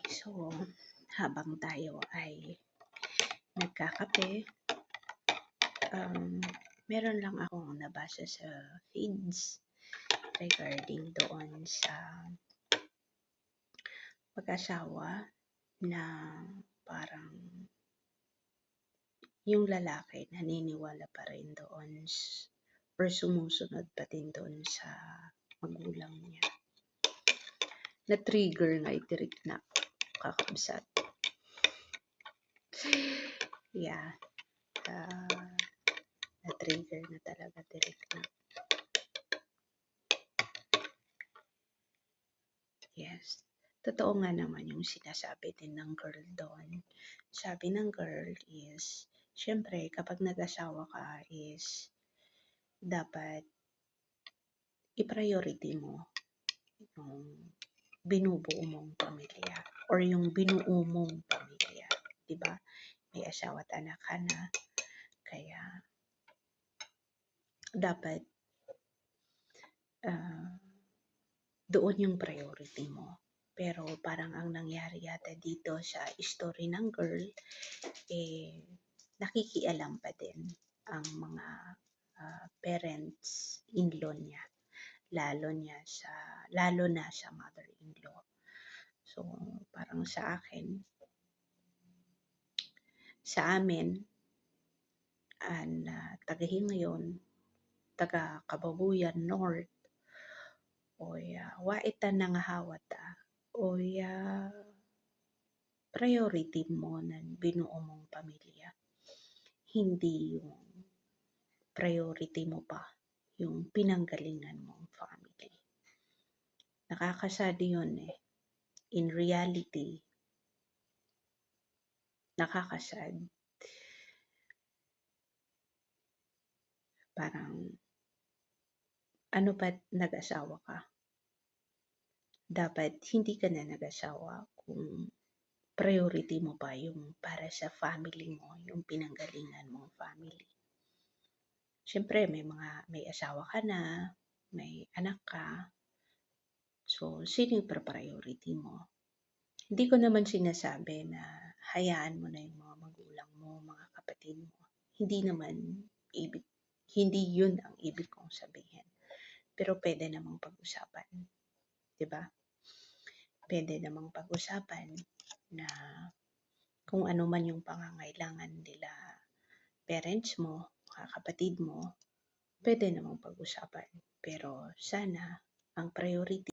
So, habang tayo ay nagkakape, meron lang akong nabasa sa feeds regarding doon sa mag-asawa na parang yung lalaki naniniwala pa rin doon or sumusunod pa din doon sa magulang niya. Na-trigger nga itirik na kakabsat. Yeah. Na-trigger na talaga tirik na. Yes. Totoo nga naman yung sinasabi din ng girl doon. Sabi ng girl is, syempre kapag nag-asawa ka is dapat i-priority mo yung binubuo mong pamilya or yung binuo mong pamilya. Diba? May asawa at anak ka na. Kaya dapat doon yung priority mo. Pero parang ang nangyari yata dito sa story ng girl, nakikialam pa din ang mga parents-in-law niya. Lalo na sa mother-in-law. So, parang sa amin, taga-Hingayon, taga-Kababuyan North, waitan na nga hawata, priority mo na binuo mong pamilya. Hindi yung priority mo pa yung pinanggalingan mong family. Nakakasad yun eh. In reality, nakakasad. Parang, ano ba't nag-asawa ka? Dapat hindi ka na nag-asawa kung priority mo pa yung para sa family mo, yung pinanggalingan mong family. Siyempre, may asawa ka na, may anak ka. So, sino yung priority mo? Hindi ko naman sinasabi na hayaan mo na yung mga magulang mo, mga kapatid mo. Hindi yun ang ibig kong sabihin. Pero pwede namang pag-usapan. Diba? Pwede namang pag-usapan na kung ano man yung pangangailangan nila parents mo, mga kapatid mo, pwede namang pag-usapan. Pero sana ang priority